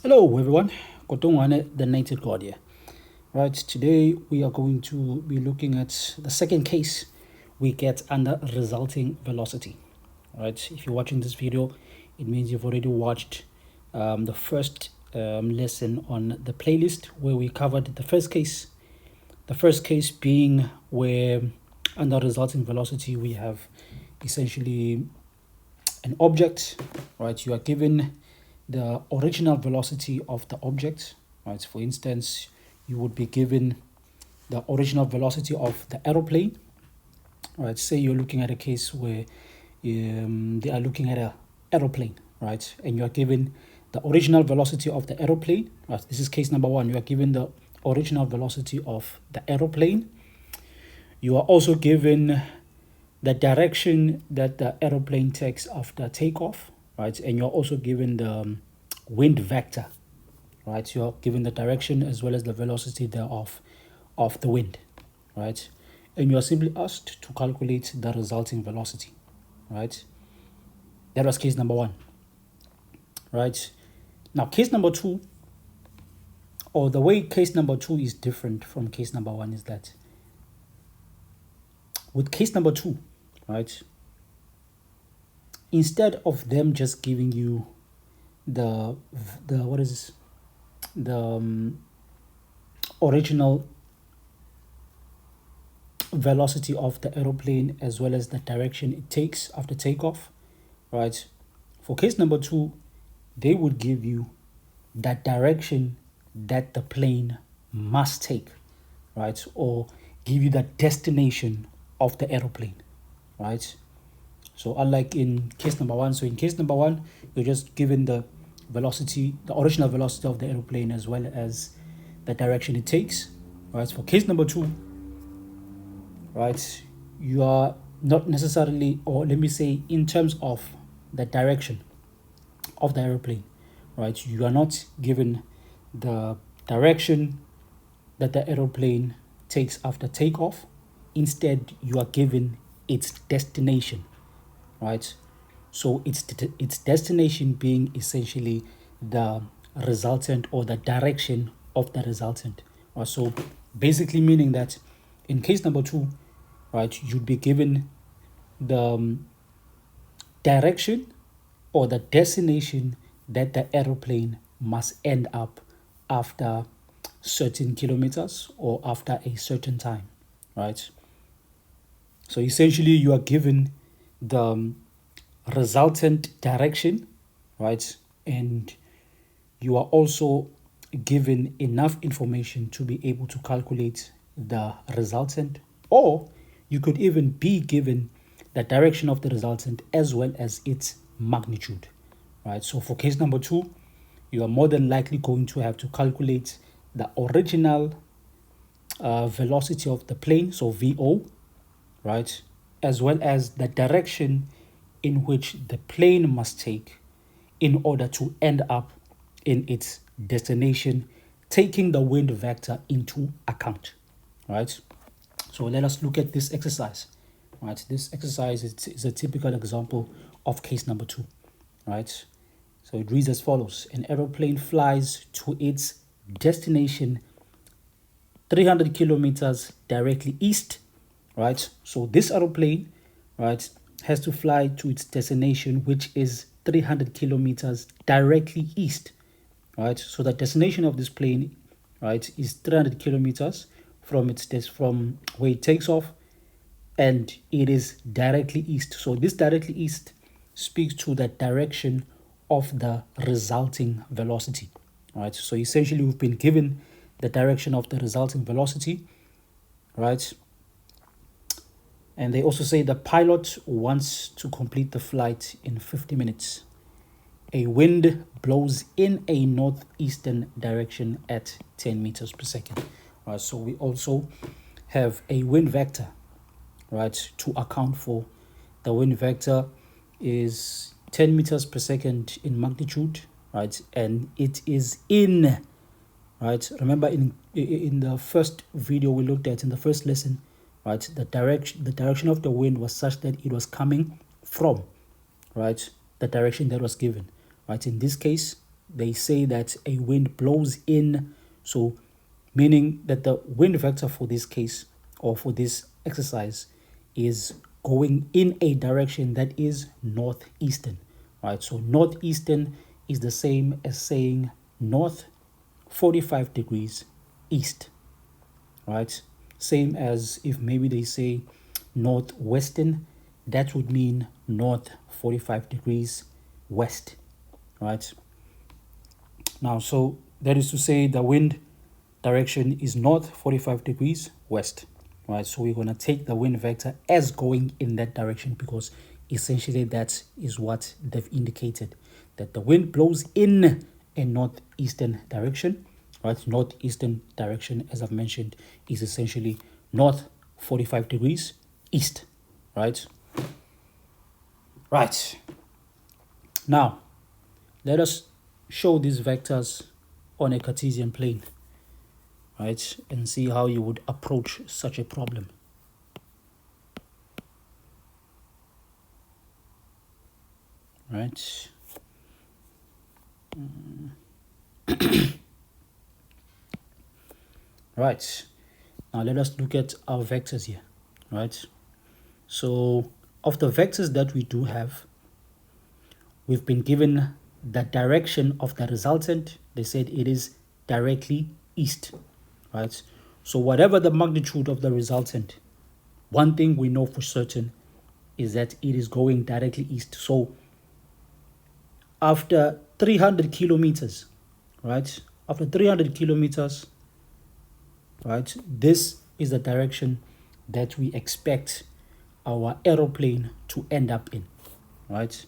Hello everyone, Kotongwane, the native god here. Right, today we are going to be looking at the second case we get under resulting velocity. Right, if you're watching this video, it means you've already watched the first lesson on the playlist where we covered the first case. The first case being where under resulting velocity we have essentially an object, right? You are given the original velocity of the object, right? For instance, you would be given the original velocity of the aeroplane, right? Say you're looking at a case where they are looking at a aeroplane, right? And you are given the original velocity of the aeroplane, right? This is case number one. You are given the original velocity of the aeroplane. You are also given the direction that the aeroplane takes after takeoff, right? And you're also given the wind vector, right? You're given the direction as well as the velocity thereof of the wind, right? And you're simply asked to calculate the resulting velocity, right? That was case number one, right? Now, case number two, or the way case number two is different from case number one is that with case number two, right, instead of them just giving you the what is this? The original velocity of the aeroplane as well as the direction it takes after takeoff, right? For case number two, they would give you that direction that the plane must take, right? Or give you the destination of the aeroplane, right? So unlike in case number one, so in case number one, you're just given the velocity, the original velocity of the aeroplane as well as the direction it takes, right? For case number two, right, you are not necessarily, or let me say, in terms of the direction of the aeroplane, right, you are not given the direction that the aeroplane takes after takeoff. Instead, you are given its destination, right? So its destination being essentially the resultant or the direction of the resultant. So basically meaning that in case number two, right, you'd be given the direction or the destination that the aeroplane must end up after certain kilometers or after a certain time, right? So essentially you are given the resultant direction, right? And you are also given enough information to be able to calculate the resultant, or you could even be given the direction of the resultant as well as its magnitude, right? So for case number two, you are more than likely going to have to calculate the original velocity of the plane, so VO, right? As well as the direction in which the plane must take in order to end up in its destination, taking the wind vector into account, right? So let us look at this exercise, right? This exercise is a typical example of case number two, right? So it reads as follows. An aeroplane flies to its destination 300 kilometers directly east, right? So this aeroplane, right, has to fly to its destination, which is 300 kilometers directly east, right? So the destination of this plane, right, is 300 kilometers from from where it takes off, and it is directly east. So this directly east speaks to the direction of the resulting velocity, right? So essentially we've been given the direction of the resulting velocity, right? And they also say the pilot wants to complete the flight in 50 minutes. A wind blows in a northeastern direction at 10 meters per second. Right, so we also have a wind vector, right, to account for. The wind vector is 10 meters per second in magnitude, right, and it is in, right, remember in the first video we looked at in the first lesson, right, the direction of the wind was such that it was coming from, right, the direction that was given, right. In this case, they say that a wind blows in, so meaning that the wind vector for this case or for this exercise is going in a direction that is northeastern, right? So northeastern is the same as saying north 45 degrees east, right? Same as if maybe they say northwestern, that would mean north 45 degrees west, right? Now, so that is to say the wind direction is north 45 degrees west, right? So we're going to take the wind vector as going in that direction because essentially that is what they've indicated, that the wind blows in a northeastern direction, right? Northeastern direction, as I've mentioned, is essentially north 45 degrees east, right? Right. Now, let us show these vectors on a Cartesian plane, right? And see how you would approach such a problem. Right. Right. Now let us look at our vectors here, right? So of the vectors that we do have, we've been given the direction of the resultant. They said it is directly east, right? So whatever the magnitude of the resultant, one thing we know for certain is that it is going directly east. So after 300 kilometers, right? After 300 kilometers, right? This is the direction that we expect our aeroplane to end up in, right?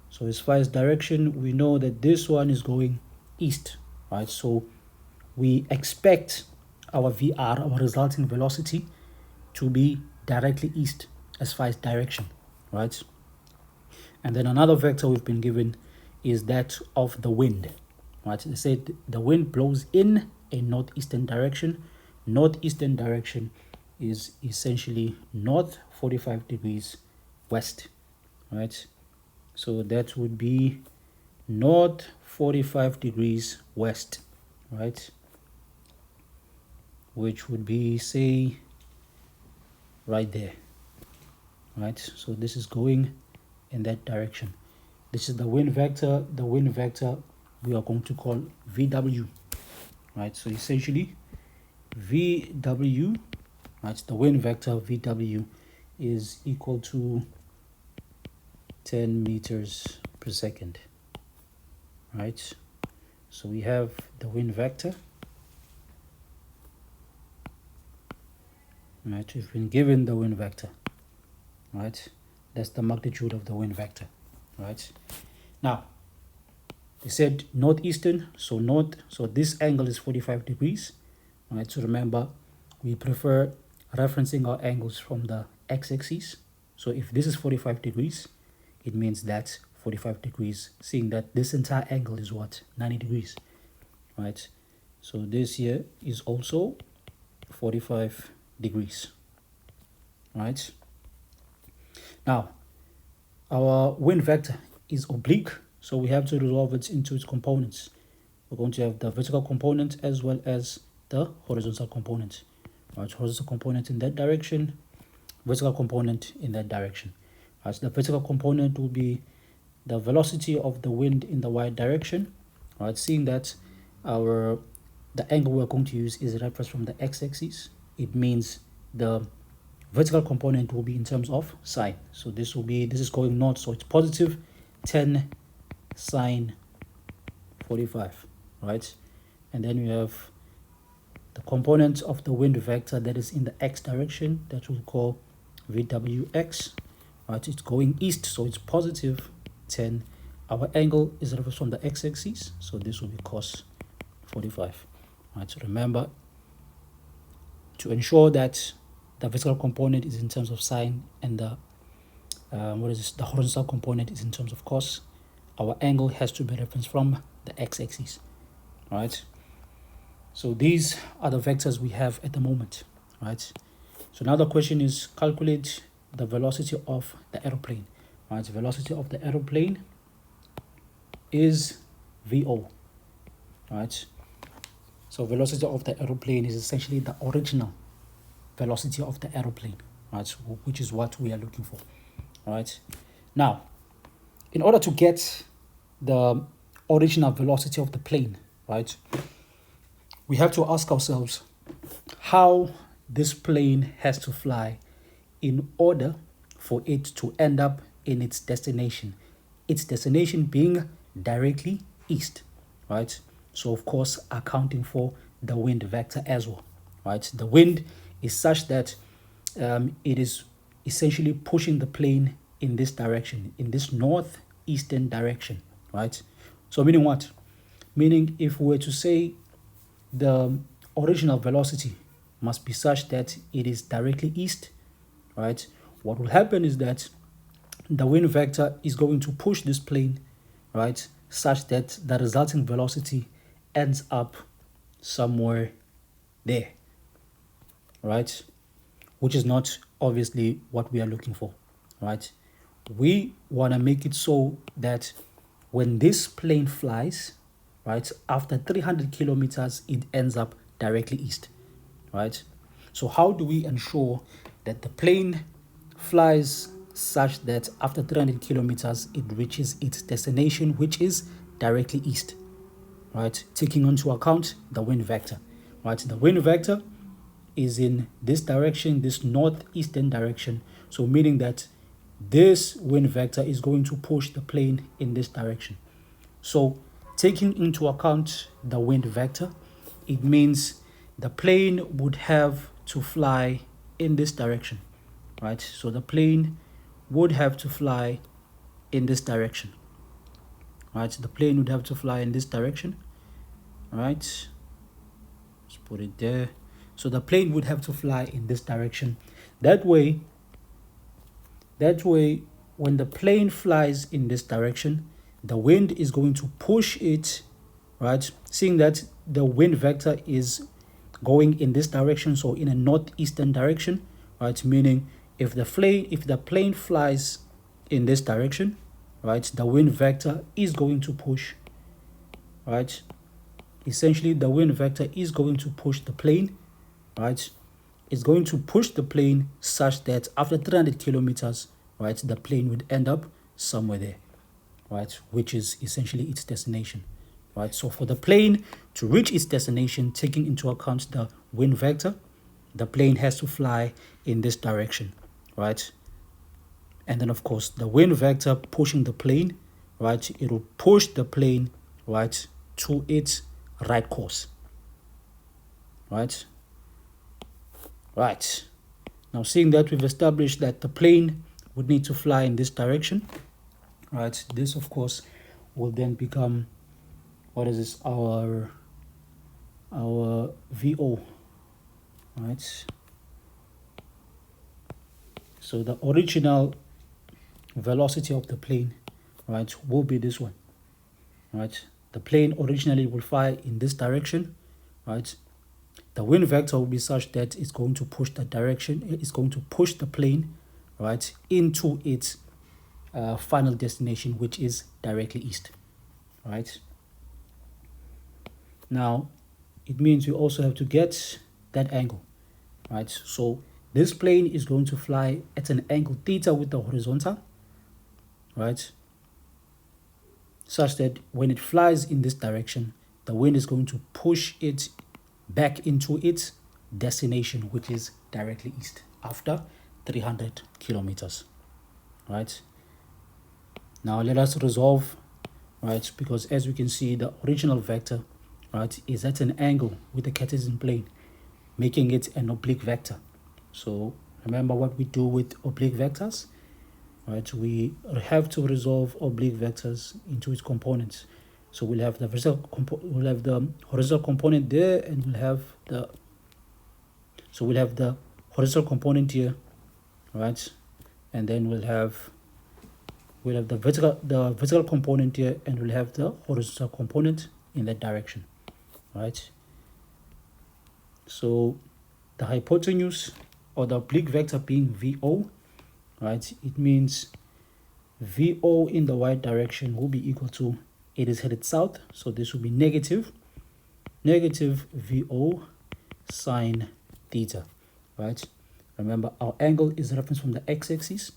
So as far as direction, we know that this one is going east, right? So we expect our VR, our resulting velocity, to be directly east as far as direction, right? And then another vector we've been given is that of the wind, right? They said the wind blows in a northeastern direction. Northeastern direction is essentially north 45 degrees west, right? So that would be north 45 degrees west, right? Which would be, say, right there, right? So this is going in that direction. This is the wind vector. The wind vector we are going to call VW, right? So essentially VW, right? The wind vector VW is equal to 10 meters per second, right? So we have the wind vector, right? We've been given the wind vector, right? That's the magnitude of the wind vector, right? Now, they said northeastern, so north, so this angle is 45 degrees, right? So remember, we prefer referencing our angles from the x-axis. So if this is 45 degrees, it means that's 45 degrees, seeing that this entire angle is what? 90 degrees, right? So this here is also 45 degrees, right? Now, our wind vector is oblique, so we have to resolve it into its components. We're going to have the vertical component as well as the horizontal component. Right, horizontal component in that direction, vertical component in that direction. Right, so the vertical component will be the velocity of the wind in the y direction. Right, seeing that the angle we're going to use is reference from the x-axis, it means the vertical component will be in terms of sine. So this is going north, so it's positive 10 sine 45, right? And then we have the component of the wind vector that is in the x direction, that we'll call VWX, right? It's going east, so it's positive 10. Our angle is referenced from the x-axis, so this will be cos 45, right? So remember, to ensure that the vertical component is in terms of sine and the the horizontal component is in terms of cos, our angle has to be referenced from the x-axis, right? So these are the vectors we have at the moment, right? So now the question is calculate the velocity of the aeroplane, right? The velocity of the aeroplane is VO, right? So velocity of the aeroplane is essentially the original velocity of the aeroplane, right? Which is what we are looking for, right? Now, in order to get the original velocity of the plane, right, we have to ask ourselves how this plane has to fly in order for it to end up in its destination. Its destination being directly east, right? So of course, accounting for the wind vector as well, right? The wind is such that it is essentially pushing the plane in this direction, in this northeastern direction, right? So meaning what? Meaning if we were to say the original velocity must be such that it is directly east, right? What will happen is that the wind vector is going to push this plane, right, such that the resulting velocity ends up somewhere there, right? Which is not obviously what we are looking for, right? We want to make it so that when this plane flies, right, after 300 kilometers, it ends up directly east, right? So how do we ensure that the plane flies such that after 300 kilometers, it reaches its destination, which is directly east, right? Taking into account the wind vector, right? The wind vector is in this direction, this northeastern direction. So meaning that this wind vector is going to push the plane in this direction. So taking into account the wind vector, it means the plane would have to fly in this direction, right? So the plane would have to fly in this direction, right? The plane would have to fly in this direction, right? Let's put it there. So the plane would have to fly in this direction. That way, when the plane flies in this direction, the wind is going to push it, right? Seeing that the wind vector is going in this direction, so in a northeastern direction, right? Meaning if the plane flies in this direction, right, the wind vector is going to push, right? Essentially, the wind vector is going to push the plane, right? It's going to push the plane such that after 300 kilometers, right, the plane would end up somewhere there, right, which is essentially its destination, right? So for the plane to reach its destination, taking into account the wind vector, the plane has to fly in this direction, right? And then of course the wind vector pushing the plane, right, it will push the plane, right, to its right course, right? Right. Now, seeing that we've established that the plane would need to fly in this direction, right? This, of course, will then become, what is this? Our VO, right? So the original velocity of the plane, right, will be this one, right? The plane originally will fly in this direction, right? The wind vector will be such that it's going to push the direction, it's going to push the plane, right, into its final destination, which is directly east, right? Now, it means you also have to get that angle, right? So this plane is going to fly at an angle theta with the horizontal, right? Such that when it flies in this direction, the wind is going to push it back into its destination, which is directly east after 300 kilometers, right? Now let us resolve, right, because as we can see, the original vector, right, is at an angle with the Cartesian plane, making it an oblique vector. So remember what we do with oblique vectors, right? We have to resolve oblique vectors into its components. So we'll have the horizontal component there, and we'll have the horizontal component here, right? And then we'll have the vertical component here, and we'll have the horizontal component in that direction, right? So the hypotenuse or the oblique vector being VO, right? It means VO in the y direction will be equal to it is headed south, so this will be negative VO sine theta, right? Remember, our angle is referenced from the x-axis,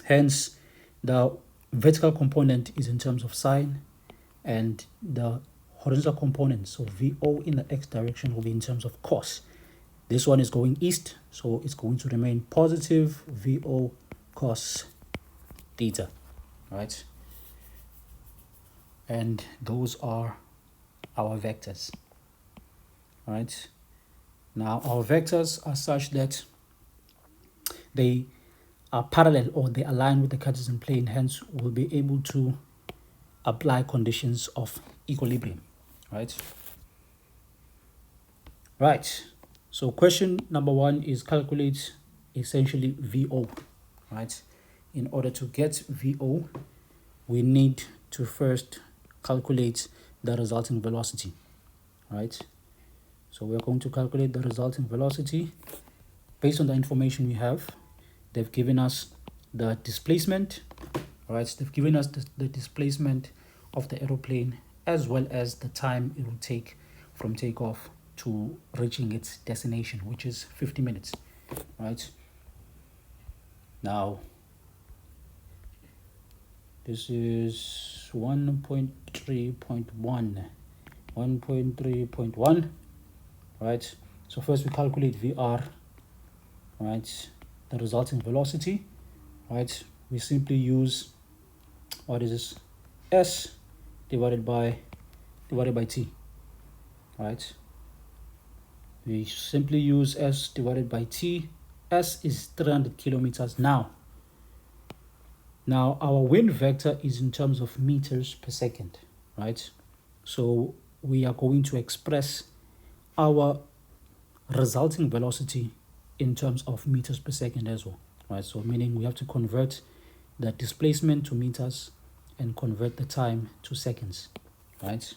hence the vertical component is in terms of sine, and the horizontal component, so VO in the x direction, will be in terms of cos. This one is going east, so it's going to remain positive VO cos theta, right? And those are our vectors, right? Now our vectors are such that they are parallel, or they align with the Cartesian plane, hence we'll be able to apply conditions of equilibrium, right? Right, so question number 1 is calculate essentially VO, right? In order to get VO, we need to first calculate the resulting velocity, right? So we're going to calculate the resulting velocity based on the information we have. They've given us the displacement, right? They've given us the displacement of the aeroplane, as well as the time it will take from takeoff to reaching its destination, which is 50 minutes, right? Now, this is 1.3.1, right? So first we calculate VR, right? The resulting velocity, right? We simply use, what is this? S divided by T, right? We simply use S divided by T. S is 300 kilometers now. Now our wind vector is in terms of meters per second, right? So we are going to express our resulting velocity in terms of meters per second as well, right? So meaning we have to convert the displacement to meters and convert the time to seconds, right?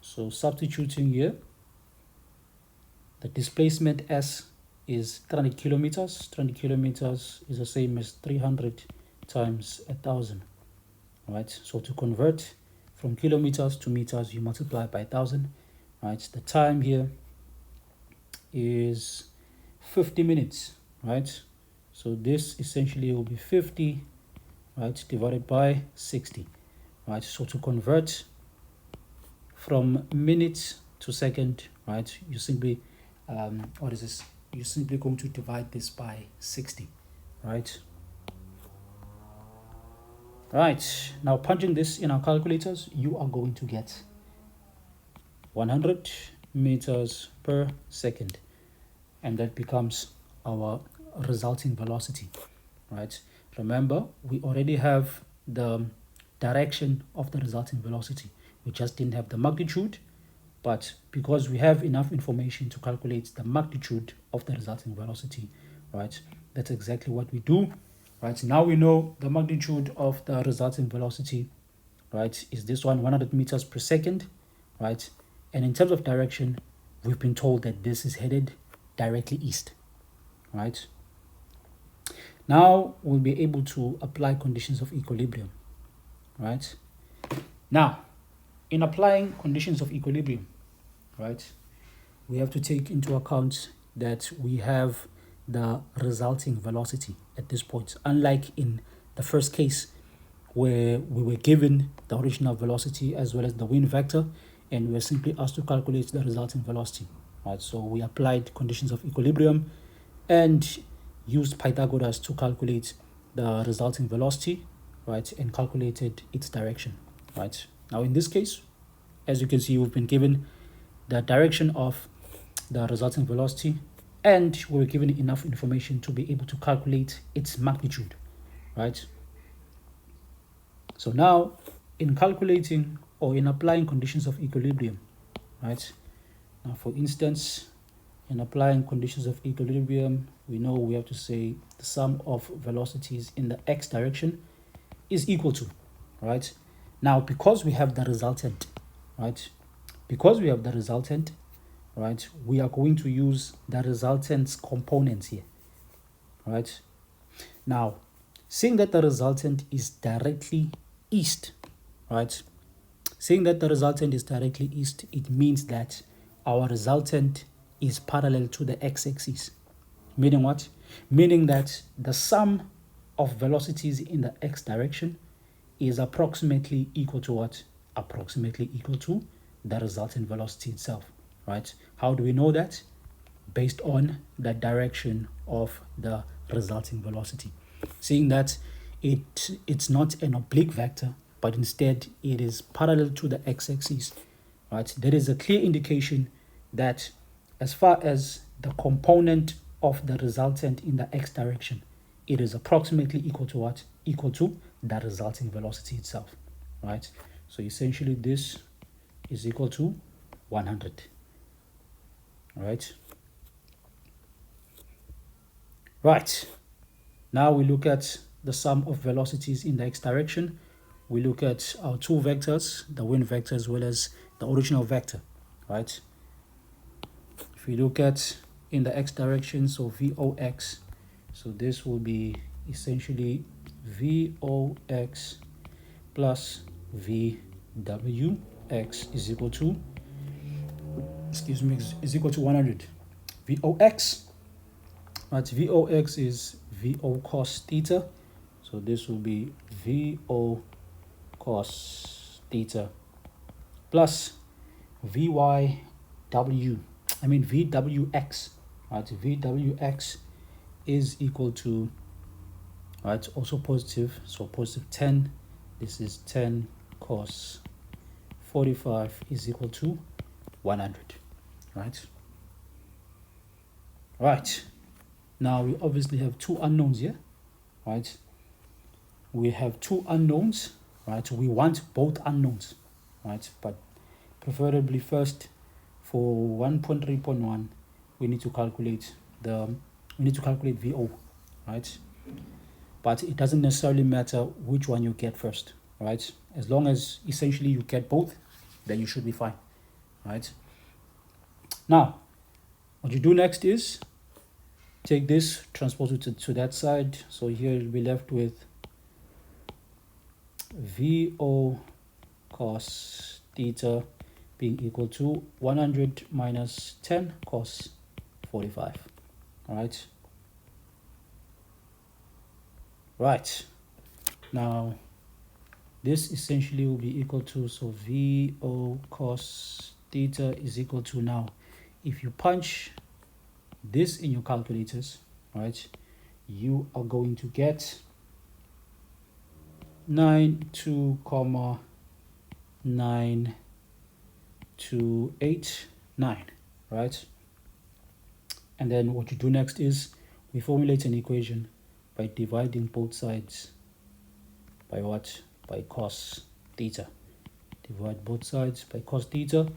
So substituting here, the displacement S is 300 kilometers. 300 kilometers is the same as 300 times 1,000, right? So to convert from kilometers to meters, you multiply by 1,000, right? The time here is 50 minutes, right? So this essentially will be 50, right, divided by 60, right? So to convert from minutes to second, right, you simply you're simply going to divide this by 60, right? Right, now punching this in our calculators, you are going to get 100 meters per second, and that becomes our resulting velocity, right? Remember, we already have the direction of the resulting velocity. We just didn't have the magnitude, but because we have enough information to calculate the magnitude of the resulting velocity, right, that's exactly what we do, right? Now we know the magnitude of the resulting velocity, right, is this one, 100 meters per second, right? And in terms of direction, we've been told that this is headed directly east, right? Now we'll be able to apply conditions of equilibrium, right? Now, in applying conditions of equilibrium, right, we have to take into account that we have the resulting velocity at this point, unlike in the first case where we were given the original velocity as well as the wind vector, and we were simply asked to calculate the resulting velocity, right? So we applied conditions of equilibrium and used Pythagoras to calculate the resulting velocity, right, and calculated its direction, right? Now in this case, as you can see, we've been given the direction of the resulting velocity, and we were given enough information to be able to calculate its magnitude, right? So now, in calculating or in applying conditions of equilibrium, right? Now, for instance, in applying conditions of equilibrium, we know we have to say the sum of velocities in the x direction is equal to, right? Now, because we have the resultant, right? Because we have the resultant, right, we are going to use the resultant's components here, right? Now, seeing that the resultant is directly east, right? Saying that the resultant is directly east, it means that our resultant is parallel to the x-axis. Meaning what? Meaning that the sum of velocities in the x direction is approximately equal to what? Approximately equal to the resultant velocity itself, right? How do we know that? Based on the direction of the resulting velocity. Seeing that it's not an oblique vector, but instead it is parallel to the x-axis, right? There is a clear indication that as far as the component of the resultant in the x direction, it is approximately equal to what? Equal to the resulting velocity itself, right? So essentially this is equal to 100, right? Right. Now we look at the sum of velocities in the x direction. We look at our two vectors, the wind vector as well as the original vector, right? If we look at in the x direction, so Vox, so this will be essentially Vox plus Vwx is equal to, is equal to 100. Vox, right? Vox is Vo cos theta, so this will be Vo cos theta plus Vwx, right? Vwx is equal to, right, also positive, so positive 10. This is 10 cos 45 is equal to 100, right? Right. Now we obviously have two unknowns here, right? We have two unknowns, right? We want both unknowns, right? But preferably first for 1.3.1, we need to calculate VO, right? But it doesn't necessarily matter which one you get first, right? As long as essentially you get both, then you should be fine, right? Now, what you do next is take this, transpose it to that side. So here you'll be left with VO cos theta being equal to 100 minus 10 cos 45. All right. Right. Now, this essentially will be equal to, so VO cos theta is equal to, now, if you punch this in your calculators, right, you are going to get 92,9289, right? And then what you do next is we formulate an equation by dividing both sides by what? By cos theta. Divide both sides by cos theta.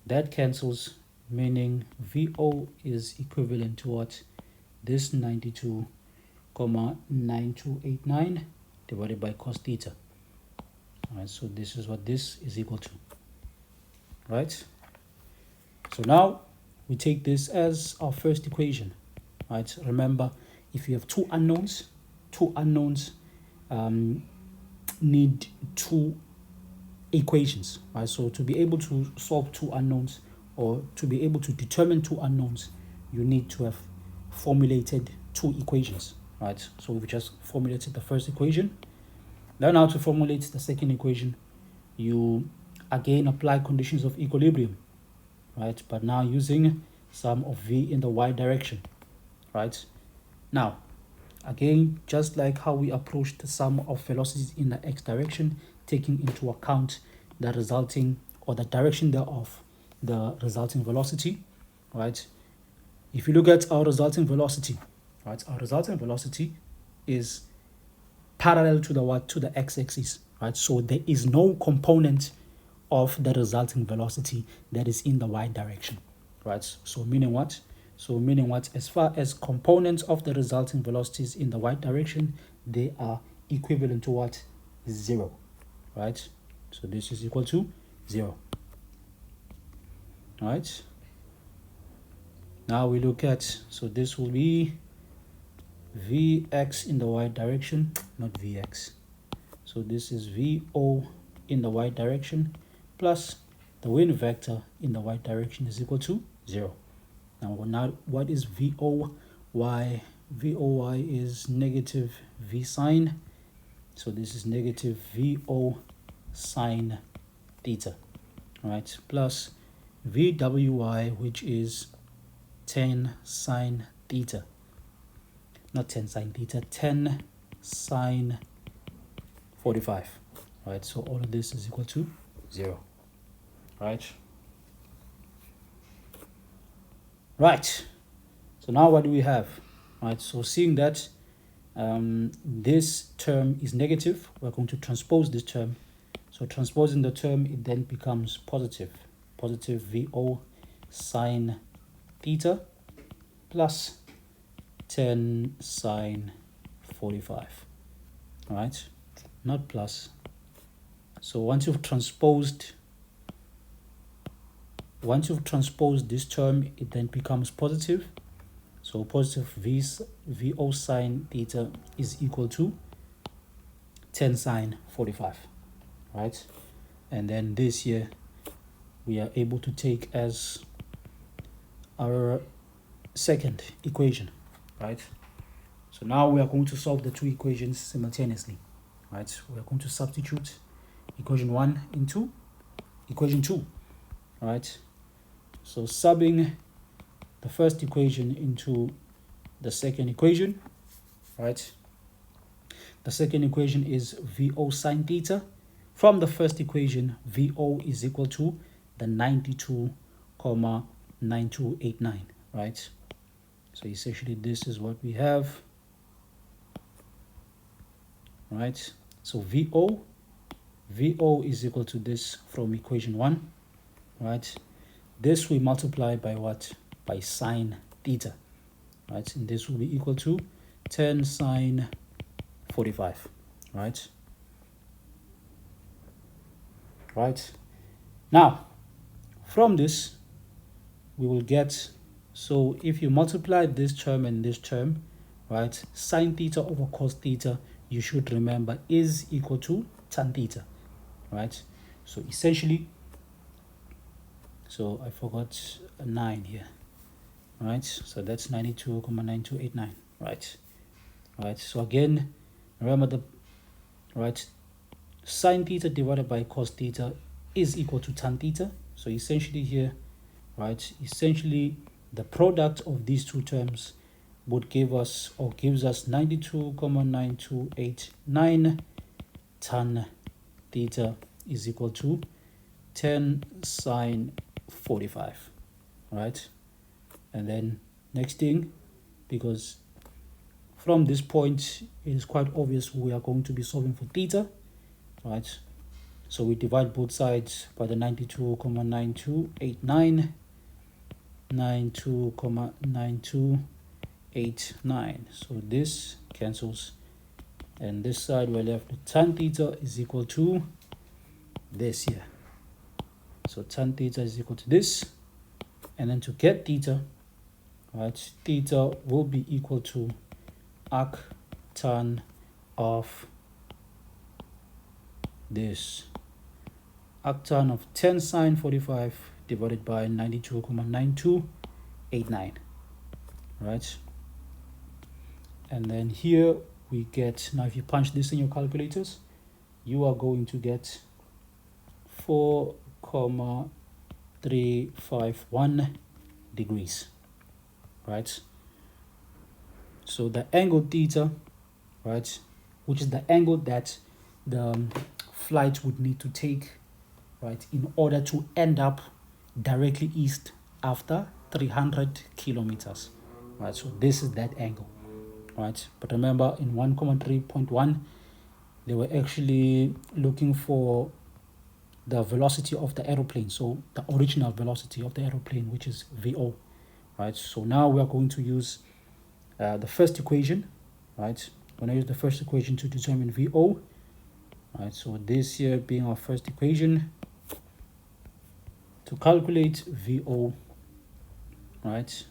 That cancels, meaning VO is equivalent to what? This 92,9289 divided by cos theta. All right, so this is what this is equal to, right? So now we take this as our first equation, right? Remember, if you have two unknowns need two equations, right? So to be able to solve two unknowns, or to be able to determine two unknowns, you need to have formulated two equations, right? So we've just formulated the first equation. Now to formulate the second equation, you again apply conditions of equilibrium, right? But now using sum of v in the y direction, right? Now, again, just like how we approached the sum of velocities in the x direction, taking into account the resulting, or the direction thereof, the resulting velocity, right? If you look at our resulting velocity, right, our resulting velocity is parallel to the what? To the x-axis, right? So there is no component of the resulting velocity that is in the y direction, right? So meaning what? As far as components of the resulting velocities in the y direction, they are equivalent to what? 0, right? So this is equal to 0, right? Now we look at, so this will be Vx in the y direction, not Vx. So this is Vo in the y direction plus the wind vector in the y direction is equal to 0. Now what is VOY? VOY is negative V sine. So this is negative VO sine theta, right? Plus VWY, which is 10 sine theta. Not 10 sine theta, 10 sine 45, right? So all of this is equal to 0, right? Right. So now what do we have? Right. So seeing that this term is negative, we're going to transpose this term. So transposing the term, it then becomes positive. Positive VO sine theta plus 10 sine 45. Right? Not plus. So once you've transposed this term, it then becomes positive. So positive VO sine theta is equal to 10 sine 45, right? And then this here, we are able to take as our second equation, right? So now we are going to solve the two equations simultaneously, right? We are going to substitute equation 1 into equation 2, right? So subbing the first equation into the second equation, right? The second equation is VO sine theta. From the first equation, VO is equal to the 92,9289, right? So essentially this is what we have, right? So VO is equal to this from equation 1, right? This we multiply by what? By sine theta, right? And this will be equal to 10 sine 45, right? Right. Now, from this, we will get, so if you multiply this term and this term, right, sine theta over cos theta, you should remember, is equal to tan theta, right? So essentially, so I forgot a 9 here, right? So that's 92,9289, right? Right. So again, remember the right sine theta divided by cos theta is equal to tan theta. So essentially here, right, essentially the product of these two terms would give us or gives us 92,9289 tan theta is equal to 10 sine 45, right? And then next thing, because from this point it is quite obvious we are going to be solving for theta, right? So we divide both sides by the 92,9289, 92,9289. So this cancels, and this side we're left with tan theta is equal to this here. So tan theta is equal to this, and then to get theta, right, theta will be equal to arc tan of this, arc tan of 10 sine 45 divided by 92,9289, right? And then here we get, now if you punch this in your calculators, you are going to get 4,351 degrees, right? So the angle theta, right, which is the angle that the flight would need to take, right, in order to end up directly east after 300 kilometers, right? So this is that angle, right? But remember, in 1,3.1, they were actually looking for the velocity of the aeroplane, so the original velocity of the aeroplane, which is VO, right? So now we are going to use the first equation, right? When I use the first equation to determine VO, right? So this here being our first equation to calculate VO, right?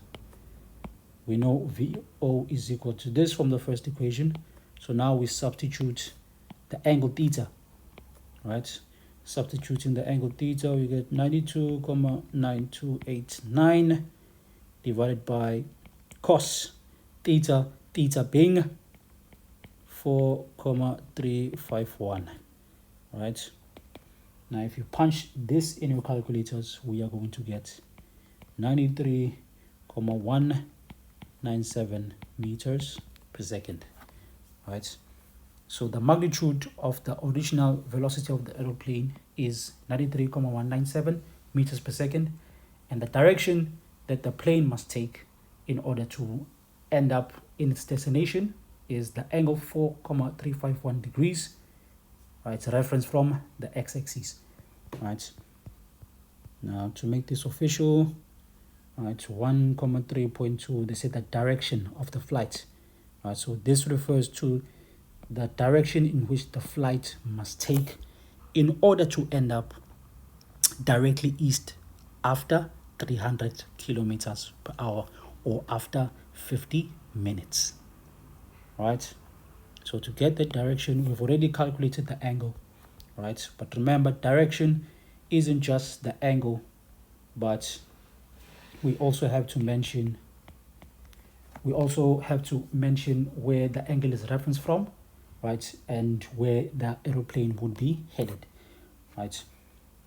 We know VO is equal to this from the first equation. So now we substitute the angle theta, right? Substituting the angle theta, we get 92,9289 divided by cos theta, theta being 4,351. Right. Now, if you punch this in your calculators, we are going to get 93,197 meters per second. Right. So the magnitude of the original velocity of the aeroplane is 93,197 meters per second, and the direction that the plane must take in order to end up in its destination is the angle 4,351 degrees. Right, it's a reference from the x-axis. Right. Now, to make this official, right, 1,3.2, they say the direction of the flight. Right, so this refers to the direction in which the flight must take in order to end up directly east after 300 kilometers per hour or after 50 minutes. Right. So to get the direction, we've already calculated the angle. Right. But remember, direction isn't just the angle, but we also have to mention where the angle is referenced from, right, and where the aeroplane would be headed. Right.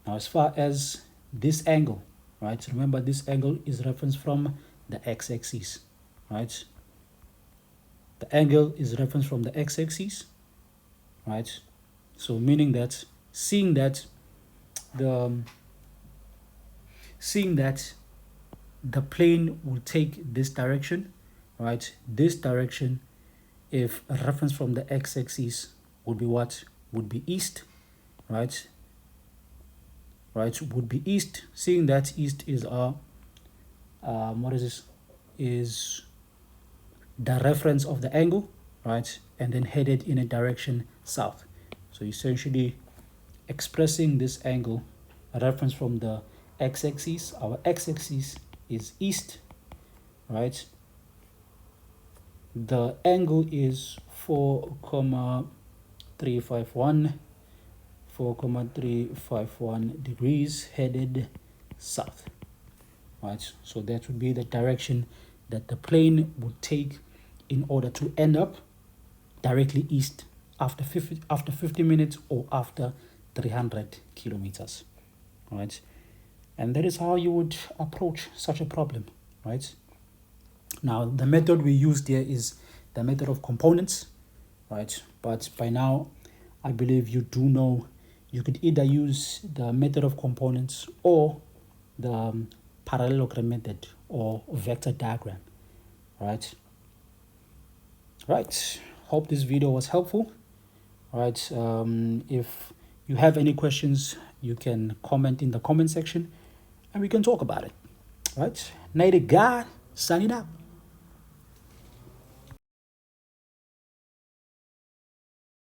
Now, as far as this angle, right, remember this angle is referenced from the x-axis. Right. The angle is referenced from the x-axis. Right. So meaning that seeing that the plane will take this direction, right? This direction, if a reference from the x-axis, would be what? Would be east, right? Right, would be east. Seeing that east is our what is this? Is the reference of the angle, right? And then headed in a direction south. So essentially expressing this angle, a reference from the x-axis. Our x-axis is east, right? The angle is 4,351 degrees headed south. Right, so that would be the direction that the plane would take in order to end up directly east after 50 minutes or after 300 kilometers. Right, and that is how you would approach such a problem. Right. Now, the method we used here is the method of components. Right, but by now I believe you do know you could either use the method of components or the parallelogram method or vector diagram. Right. Hope this video was helpful. Right. If you have any questions, you can comment in the comment section and we can talk about it. Right. Native God, signing out.